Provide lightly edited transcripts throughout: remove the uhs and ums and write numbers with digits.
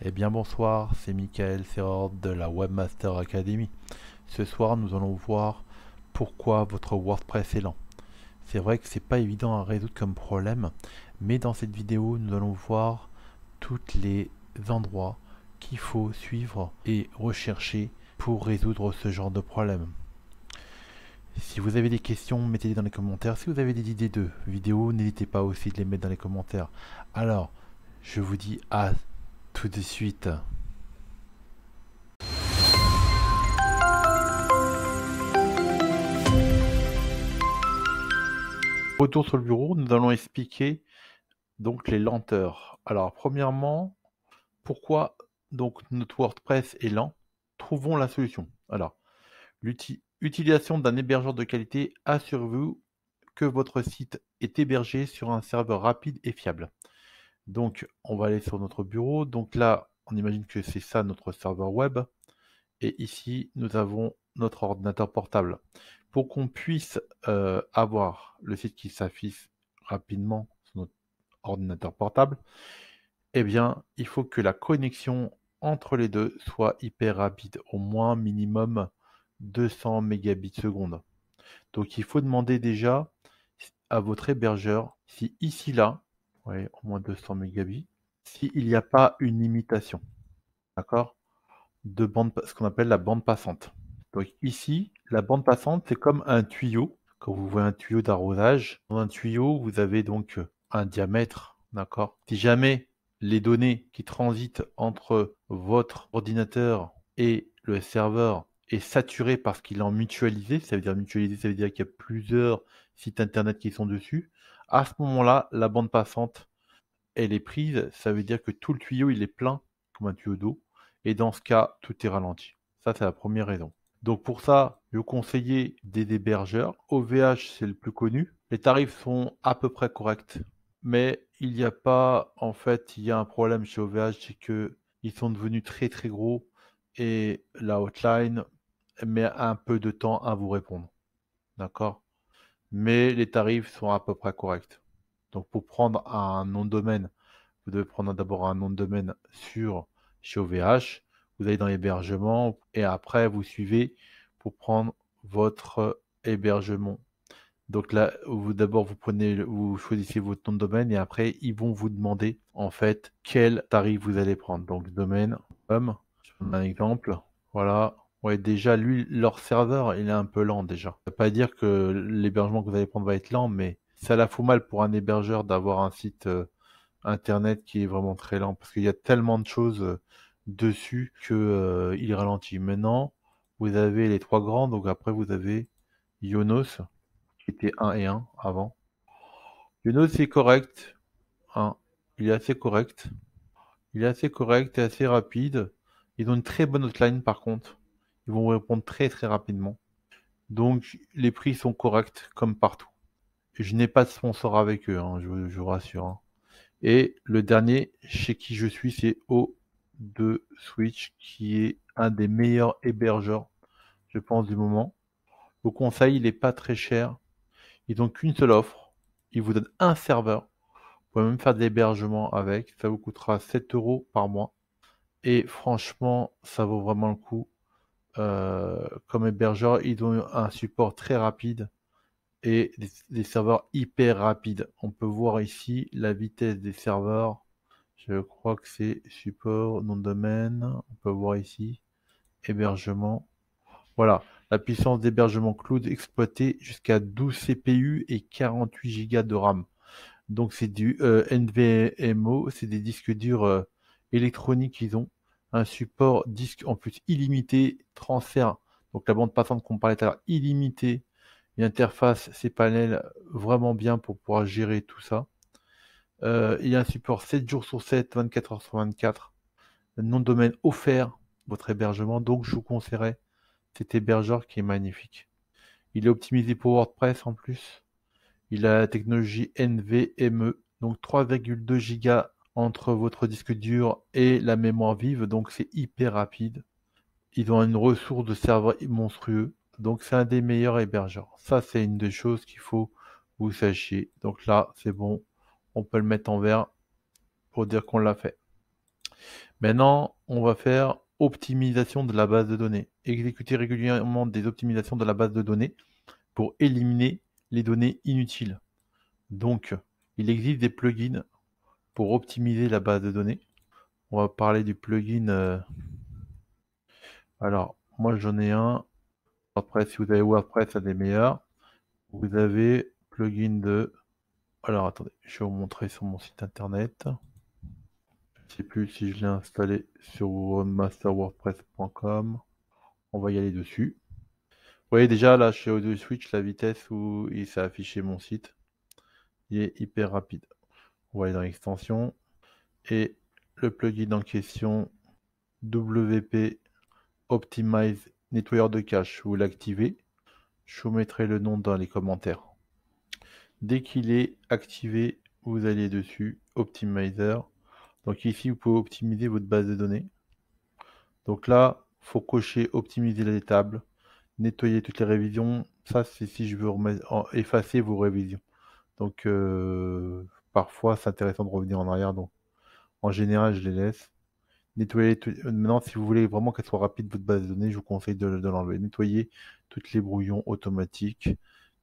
Eh bien bonsoir, c'est Michael Serrord de la Webmaster Academy. Ce soir, nous allons voir pourquoi votre WordPress est lent. C'est vrai que c'est pas évident à résoudre comme problème, mais dans cette vidéo, nous allons voir tous les endroits qu'il faut suivre et rechercher pour résoudre ce genre de problème. Si vous avez des questions, mettez-les dans les commentaires. Si vous avez des idées de vidéos, n'hésitez pas aussi de les mettre dans les commentaires. Alors, je vous dis à tout de suite. Retour sur le bureau, nous allons expliquer donc les lenteurs. Alors premièrement, pourquoi donc notre WordPress est lent? Trouvons la solution. Alors, l'utilisation d'un hébergeur de qualité, assurez-vous que votre site est hébergé sur un serveur rapide et fiable. Donc, on va aller sur notre bureau. Donc là, on imagine que c'est ça notre serveur web. Et ici, nous avons notre ordinateur portable. Pour qu'on puisse avoir le site qui s'affiche rapidement sur notre ordinateur portable, eh bien, il faut que la connexion entre les deux soit hyper rapide, au moins minimum 200 mégabits seconde. Donc, il faut demander déjà à votre hébergeur si ici, là, ouais, au moins 200 mégabits, s'il n'y a pas une limitation, d'accord, de bande, ce qu'on appelle la bande passante. Donc ici, la bande passante, c'est comme un tuyau. Quand vous voyez un tuyau d'arrosage, dans un tuyau, vous avez donc un diamètre, d'accord? Si jamais les données qui transitent entre votre ordinateur et le serveur est saturé parce qu'il est en mutualisé, ça veut dire mutualisé, ça veut dire qu'il y a plusieurs sites internet qui sont dessus, à ce moment-là, la bande passante, elle est prise, ça veut dire que tout le tuyau, il est plein, comme un tuyau d'eau, et dans ce cas, tout est ralenti. Ça, c'est la première raison. Donc pour ça, je vais conseiller des hébergeurs. OVH, c'est le plus connu. Les tarifs sont à peu près corrects, mais il n'y a pas, en fait, il y a un problème chez OVH, c'est que ils sont devenus très très gros et la hotline met un peu de temps à vous répondre. D'accord? Mais les tarifs sont à peu près corrects. Donc pour prendre un nom de domaine, vous devez prendre d'abord un nom de domaine chez OVH, vous allez dans l'hébergement et après vous suivez pour prendre votre hébergement. Donc là, d'abord vous choisissez votre nom de domaine et après ils vont vous demander en fait quel tarif vous allez prendre. Donc domaine, comme, je prends un exemple, voilà. Ouais, déjà lui, leur serveur, il est un peu lent déjà. Ça veut pas dire que l'hébergement que vous allez prendre va être lent, mais ça la fout mal pour un hébergeur d'avoir un site internet qui est vraiment très lent parce qu'il y a tellement de choses dessus que il ralentit. Maintenant, vous avez les trois grands, donc après vous avez Yonos qui était 1 et 1 avant. Yonos c'est correct, hein. Il est assez correct. Il est assez correct et assez rapide. Ils ont une très bonne hotline par contre. Ils vont vous répondre très très rapidement. Donc les prix sont corrects comme partout. Je n'ai pas de sponsor avec eux, hein, je vous rassure, hein. Et le dernier chez qui je suis, c'est O2Switch, qui est un des meilleurs hébergeurs, je pense, du moment. Au conseil, il n'est pas très cher. Ils n'ont qu'une seule offre. Ils vous donnent un serveur. Vous pouvez même faire de l'hébergement avec. Ça vous coûtera 7 € par mois. Et franchement, ça vaut vraiment le coup. Comme hébergeur, ils ont un support très rapide et des serveurs hyper rapides. On peut voir ici la vitesse des serveurs. Je crois que c'est support, nom de domaine. On peut voir ici, hébergement. Voilà, la puissance d'hébergement cloud exploitée jusqu'à 12 CPU et 48 Go de RAM. Donc c'est du NVMe, c'est des disques durs électroniques qu'ils ont. Un support disque en plus illimité, transfert, donc la bande passante qu'on parlait tout à l'heure, illimitée. Une interface, ces panels vraiment bien pour pouvoir gérer tout ça. Il y a un support 7 jours sur 7, 24 heures sur 24. Le nom de domaine offert, votre hébergement. Donc, je vous conseillerais cet hébergeur qui est magnifique. Il est optimisé pour WordPress en plus. Il a la technologie NVMe, donc 3,2 Go entre votre disque dur et la mémoire vive, donc c'est hyper rapide. Ils ont une ressource de serveur monstrueux, donc c'est un des meilleurs hébergeurs. Ça, c'est une des choses qu'il faut que vous sachiez. Donc là, c'est bon, on peut le mettre en vert pour dire qu'on l'a fait. Maintenant, on va faire optimisation de la base de données. Exécuter régulièrement des optimisations de la base de données pour éliminer les données inutiles. Donc, il existe des plugins pour optimiser la base de données. On va parler du plugin. Alors, moi j'en ai un. WordPress, si vous avez WordPress, c'est des meilleurs. Vous avez plugin de... Alors, attendez, je vais vous montrer sur mon site internet. Je ne sais plus si je l'ai installé sur masterwordpress.com. On va y aller dessus. Vous voyez déjà là chez Audio Switch la vitesse où il s'est affiché mon site. Il est hyper rapide. On va aller dans l'extension et le plugin en question WP Optimize nettoyeur de cache. Vous l'activez. Je vous mettrai le nom dans les commentaires. Dès qu'il est activé, vous allez dessus, Optimizer. Donc ici, vous pouvez optimiser votre base de données. Donc là, il faut cocher optimiser les tables, nettoyer toutes les révisions. Ça, c'est si je veux effacer vos révisions. Donc parfois, c'est intéressant de revenir en arrière. Donc en général, je les laisse. Nettoyer maintenant, si vous voulez vraiment qu'elle soit rapide, votre base de données, je vous conseille de l'enlever. Nettoyer toutes les brouillons automatiques.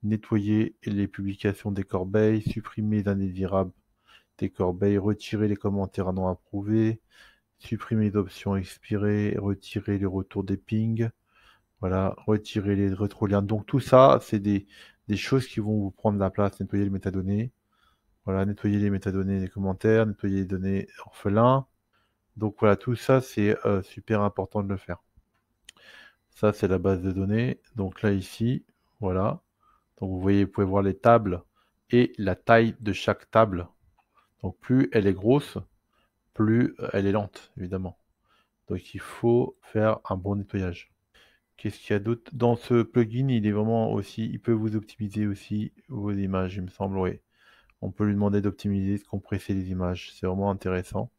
Nettoyer les publications des corbeilles. Supprimer les indésirables des corbeilles. Retirer les commentaires non approuvés. Supprimer les options expirées. Retirer les retours des pings. Voilà, retirer les rétroliens. Donc tout ça, c'est des choses qui vont vous prendre la place. Nettoyer les métadonnées. Voilà, nettoyer les métadonnées des commentaires. Nettoyer les données orphelins. Donc voilà, tout ça, c'est super important de le faire. Ça, c'est la base de données. Donc là, ici, voilà. Donc vous voyez, vous pouvez voir les tables et la taille de chaque table. Donc plus elle est grosse, plus elle est lente, évidemment. Donc il faut faire un bon nettoyage. Qu'est-ce qu'il y a d'autre? Dans ce plugin, il est vraiment aussi, il peut vous optimiser aussi vos images, il me semble, oui. On peut lui demander d'optimiser, de compresser les images. C'est vraiment intéressant.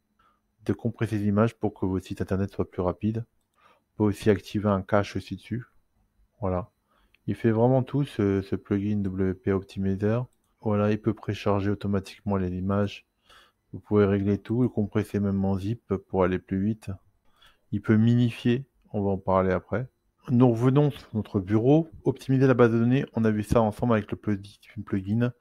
De compresser les images pour que votre site internet soit plus rapide. On peut aussi activer un cache aussi dessus. Voilà. Il fait vraiment tout ce plugin WP Optimizer. Voilà, il peut précharger automatiquement les images. Vous pouvez régler tout, le compresser même en zip pour aller plus vite. Il peut minifier, on va en parler après. Nous revenons sur notre bureau. Optimiser la base de données, on a vu ça ensemble avec le plugin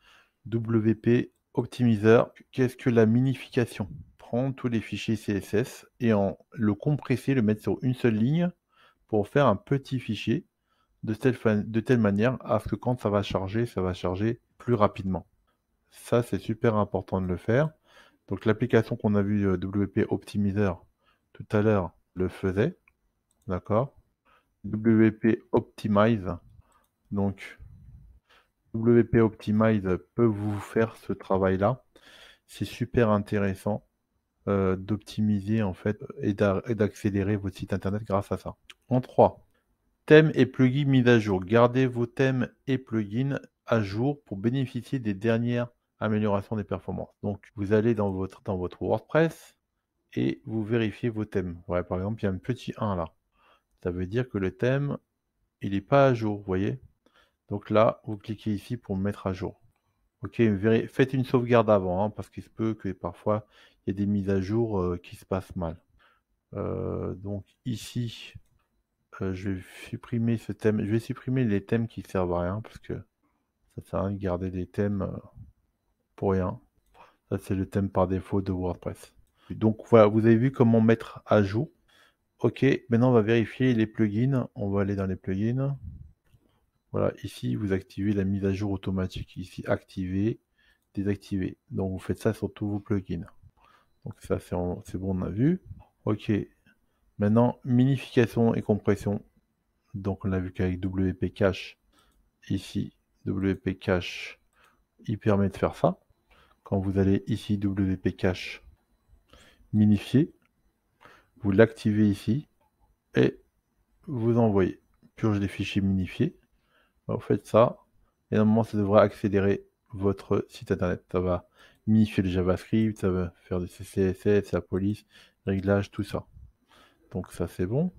WP Optimizer. Qu'est-ce que la minification? Prendre tous les fichiers CSS et le compresser, le mettre sur une seule ligne pour faire un petit fichier de telle manière à ce que quand ça va charger plus rapidement. Ça, c'est super important de le faire. Donc l'application qu'on a vue WP Optimizer tout à l'heure le faisait. D'accord? WP Optimize. Donc WP Optimize peut vous faire ce travail-là. C'est super intéressant d'optimiser en fait et d'accélérer votre site internet grâce à ça. En 3, thèmes et plugins mis à jour. Gardez vos thèmes et plugins à jour pour bénéficier des dernières améliorations des performances. Donc vous allez dans votre WordPress et vous vérifiez vos thèmes. Ouais, par exemple, il y a un petit 1 là. Ça veut dire que le thème, il n'est pas à jour, vous voyez? Donc là, vous cliquez ici pour le mettre à jour. Ok, faites une sauvegarde avant, hein, parce qu'il se peut que parfois, il y ait des mises à jour qui se passent mal. Donc ici, je vais supprimer ce thème. Je vais supprimer les thèmes qui servent à rien, parce que ça sert à rien de garder des thèmes pour rien. Ça, c'est le thème par défaut de WordPress. Donc voilà, vous avez vu comment mettre à jour. Ok, maintenant on va vérifier les plugins. On va aller dans les plugins. Voilà, ici vous activez la mise à jour automatique. Ici, activer, désactiver. Donc vous faites ça sur tous vos plugins. Donc ça c'est bon, on a vu. Ok, maintenant minification et compression. Donc on l'a vu qu'avec WP Cache, ici WP Cache, il permet de faire ça. Quand vous allez ici WP Cache, minifier, vous l'activez ici et vous envoyez. Purge des fichiers minifiés. Vous faites ça et normalement ça devrait accélérer votre site internet. Ça va minifier le JavaScript, ça va faire du CSS, la police, réglage, tout ça. Donc ça c'est bon.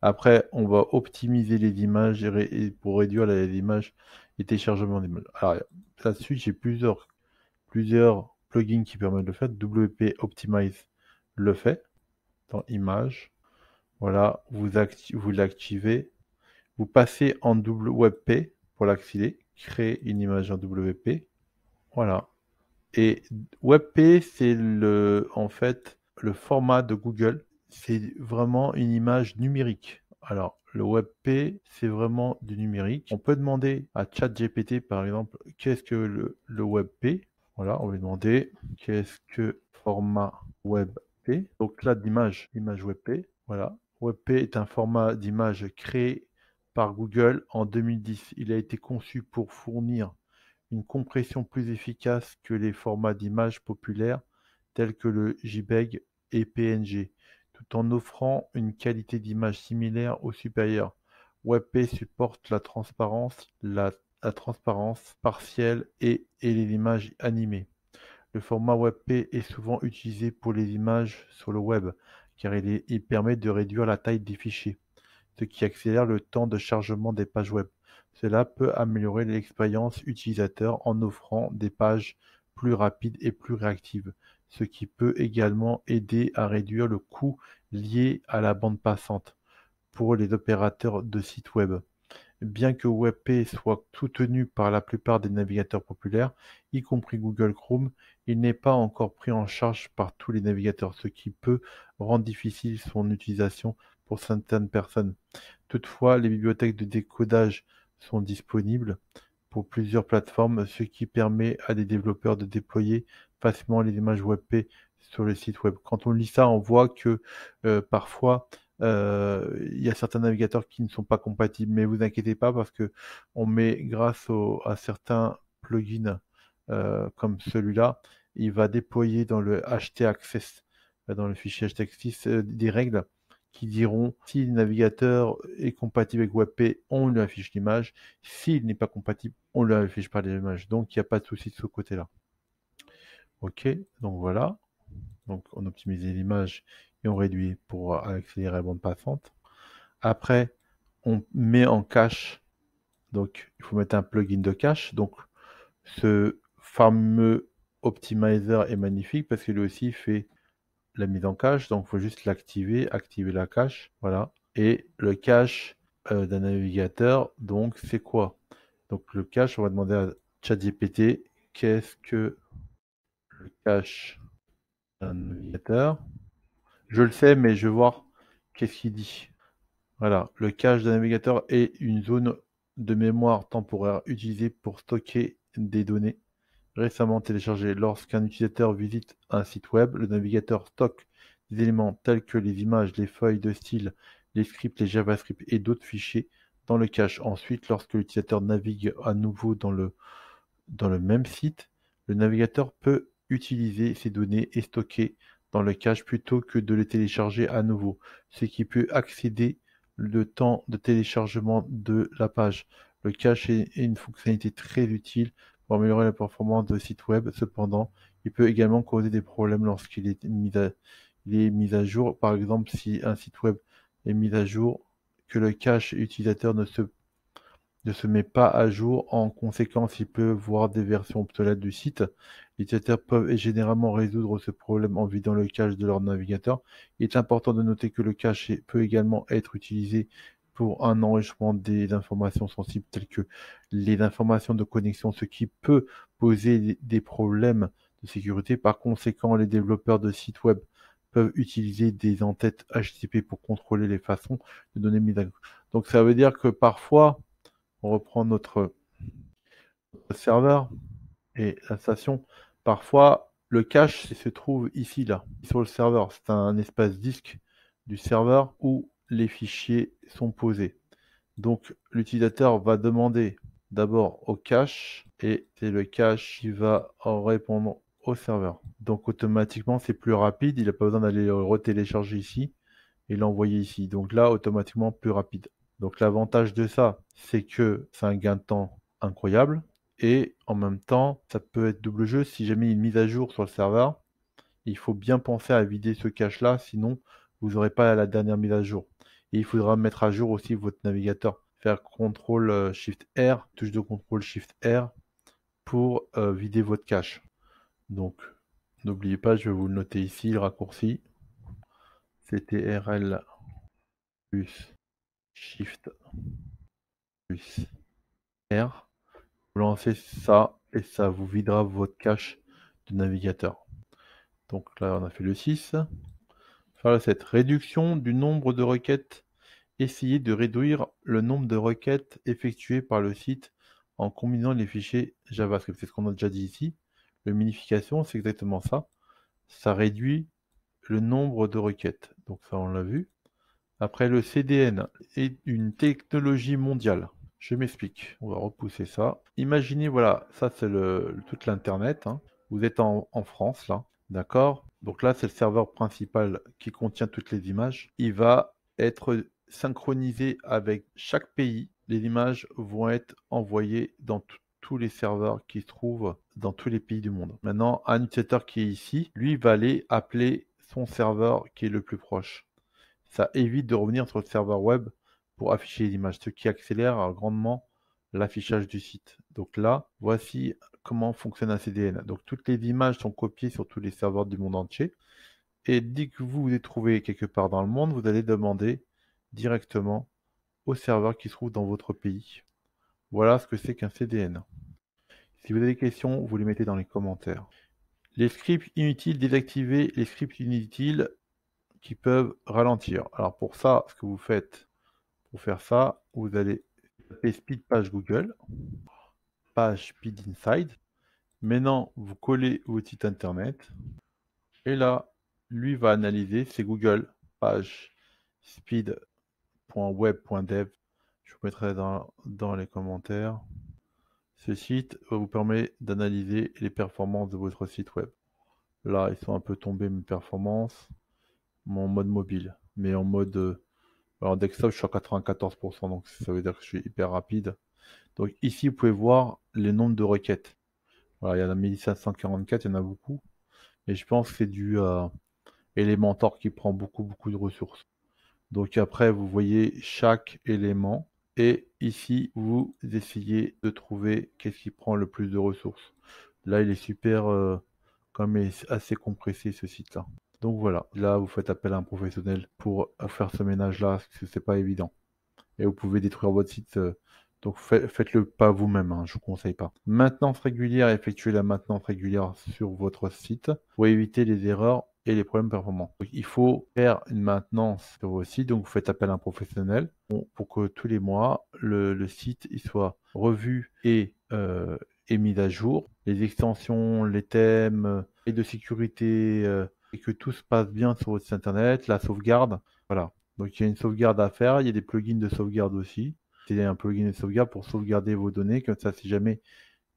Après, on va optimiser les images et pour réduire les images et téléchargement d'images. Alors là-dessus, j'ai plusieurs plugins qui permettent de le faire. WP Optimize le fait. dans Images. Voilà, vous l'activez. Vous passez en WebP pour l'activer. Créer une image en WebP. Voilà. Et WebP, c'est en fait le format de Google. C'est vraiment une image numérique. Alors, le WebP, c'est vraiment du numérique. On peut demander à ChatGPT, par exemple, qu'est-ce que le WebP? Voilà, on va lui demander qu'est-ce que format WebP. Donc là, d'image, image WebP. Voilà. WebP est un format d'image créé par Google en 2010. Il a été conçu pour fournir une compression plus efficace que les formats d'images populaires tels que le JPEG et PNG, tout en offrant une qualité d'image similaire ou supérieure. WebP supporte la transparence partielle et les images animées. Le format WebP est souvent utilisé pour les images sur le web, car il permet de réduire la taille des fichiers, ce qui accélère le temps de chargement des pages web. Cela peut améliorer l'expérience utilisateur en offrant des pages plus rapides et plus réactives, ce qui peut également aider à réduire le coût lié à la bande passante pour les opérateurs de sites web. Bien que WebP soit soutenu par la plupart des navigateurs populaires, y compris Google Chrome, il n'est pas encore pris en charge par tous les navigateurs, ce qui peut rendre difficile son utilisation pour certaines personnes. Toutefois, les bibliothèques de décodage sont disponibles pour plusieurs plateformes, ce qui permet à des développeurs de déployer facilement les images WebP sur le site web. Quand on lit ça, on voit que parfois il y a certains navigateurs qui ne sont pas compatibles, mais vous inquiétez pas parce que on met grâce à certains plugins comme celui-là, il va déployer dans le htaccess, dans le fichier htaccess, des règles qui diront si le navigateur est compatible avec WebP, on lui affiche l'image. S'il n'est pas compatible, on lui affiche pas l'image. Donc il n'y a pas de souci de ce côté-là. Ok, donc voilà. Donc on optimise l'image et on réduit pour accélérer la bande passante. Après, on met en cache. Donc il faut mettre un plugin de cache. Donc ce fameux optimizer est magnifique parce qu'il aussi fait la mise en cache. Donc il faut juste l'activer, activer la cache. Voilà. Et le cache d'un navigateur, donc c'est quoi? Donc le cache, on va demander à ChatGPT qu'est-ce que le cache d'un navigateur. Je le sais, mais je vais voir qu'est-ce qu'il dit. Voilà, le cache d'un navigateur est une zone de mémoire temporaire utilisée pour stocker des données récemment téléchargées. Lorsqu'un utilisateur visite un site web, le navigateur stocke des éléments tels que les images, les feuilles de style, les scripts, les JavaScript et d'autres fichiers dans le cache. Ensuite, lorsque l'utilisateur navigue à nouveau dans le même site, le navigateur peut utiliser ces données et stocker dans le cache plutôt que de les télécharger à nouveau, ce qui peut accéder le temps de téléchargement de la page. Le cache est une fonctionnalité très utile pour améliorer la performance de site web. Cependant, il peut également causer des problèmes lorsqu'il est mis à jour. Par exemple, si un site web est mis à jour, que le cache utilisateur ne se met pas à jour. En conséquence, il peut voir des versions obsolètes du site. Les utilisateurs peuvent généralement résoudre ce problème en vidant le cache de leur navigateur. Il est important de noter que le cache peut également être utilisé pour un enrichissement des informations sensibles telles que les informations de connexion, ce qui peut poser des problèmes de sécurité. Par conséquent, les développeurs de sites web peuvent utiliser des entêtes HTTP pour contrôler les façons de donner mises à jour. Donc ça veut dire que parfois, on reprend notre serveur et la station. Parfois, le cache se trouve ici, là, sur le serveur. C'est un espace disque du serveur où les fichiers sont posés. Donc, l'utilisateur va demander d'abord au cache et c'est le cache qui va en répondre au serveur. Donc, automatiquement, c'est plus rapide. Il n'a pas besoin d'aller le retélécharger ici et l'envoyer ici. Donc là, automatiquement, plus rapide. Donc l'avantage de ça, c'est que c'est un gain de temps incroyable. Et en même temps, ça peut être double jeu. Si jamais il y a une mise à jour sur le serveur, il faut bien penser à vider ce cache-là, sinon vous n'aurez pas la dernière mise à jour. Et il faudra mettre à jour aussi votre navigateur. Faire CTRL SHIFT R, touche de contrôle SHIFT R pour vider votre cache. Donc n'oubliez pas, je vais vous le noter ici, le raccourci. CTRL plus Shift plus R. Vous lancez ça et ça vous videra votre cache de navigateur. Donc là, on a fait le 6. Faire le 7. Réduction du nombre de requêtes. Essayez de réduire le nombre de requêtes effectuées par le site en combinant les fichiers JavaScript. C'est ce qu'on a déjà dit ici. Le minification, c'est exactement ça. Ça réduit le nombre de requêtes. Donc ça, on l'a vu. Après, le CDN est une technologie mondiale. Je m'explique. On va repousser ça. Imaginez, voilà, ça c'est toute l'Internet. Hein. Vous êtes en France, là. D'accord? Donc là, c'est le serveur principal qui contient toutes les images. Il va être synchronisé avec chaque pays. Les images vont être envoyées dans tous les serveurs qui se trouvent dans tous les pays du monde. Maintenant, un utilisateur qui est ici, lui, va aller appeler son serveur qui est le plus proche. Ça évite de revenir sur le serveur web pour afficher les images, ce qui accélère grandement l'affichage du site. Donc là, voici comment fonctionne un CDN. Donc toutes les images sont copiées sur tous les serveurs du monde entier. Et dès que vous les trouvez quelque part dans le monde, vous allez demander directement au serveur qui se trouve dans votre pays. Voilà ce que c'est qu'un CDN. Si vous avez des questions, vous les mettez dans les commentaires. Les scripts inutiles, désactivez les scripts inutiles qui peuvent ralentir. Alors pour ça, ce que vous faites, pour faire ça, vous allez taper speed page Google, page speed inside. Maintenant, vous collez votre site internet. Et là, lui va analyser, c'est Google, page speed.web.dev. Je vous mettrai dans les commentaires. Ce site vous permet d'analyser les performances de votre site web. Là, ils sont un peu tombés mes performances, mon mode mobile. Mais en mode alors desktop, je suis à 94%, donc ça veut dire que je suis hyper rapide. Donc ici, vous pouvez voir les nombres de requêtes. Voilà, il y en a 1544, il y en a beaucoup. Et je pense que c'est dû à Elementor qui prend beaucoup de ressources. Donc après, vous voyez chaque élément. Et ici, vous essayez de trouver qu'est-ce qui prend le plus de ressources. Là, il est super, quand même assez compressé ce site-là. Donc voilà, là, vous faites appel à un professionnel pour faire ce ménage-là, parce que c'est pas évident. Et vous pouvez détruire votre site. Donc faites-le pas vous-même, hein, je vous conseille pas. Maintenance régulière, effectuez la maintenance régulière sur votre site pour éviter les erreurs et les problèmes performants. Donc, il faut faire une maintenance sur votre site, donc vous faites appel à un professionnel pour que tous les mois, le site il soit revu et mis à jour. Les extensions, les thèmes, et de sécurité, et que tout se passe bien sur votre site internet, la sauvegarde, voilà. Donc il y a une sauvegarde à faire, il y a des plugins de sauvegarde aussi. C'est un plugin de sauvegarde pour sauvegarder vos données, comme ça si jamais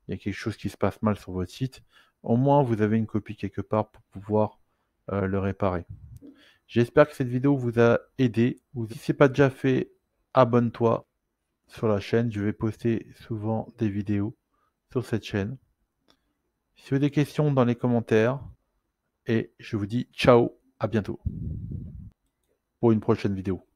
il y a quelque chose qui se passe mal sur votre site, au moins vous avez une copie quelque part pour pouvoir le réparer. J'espère que cette vidéo vous a aidé. Si ce n'est pas déjà fait, abonne-toi sur la chaîne, je vais poster souvent des vidéos sur cette chaîne. Si vous avez des questions dans les commentaires, et je vous dis ciao, à bientôt pour une prochaine vidéo.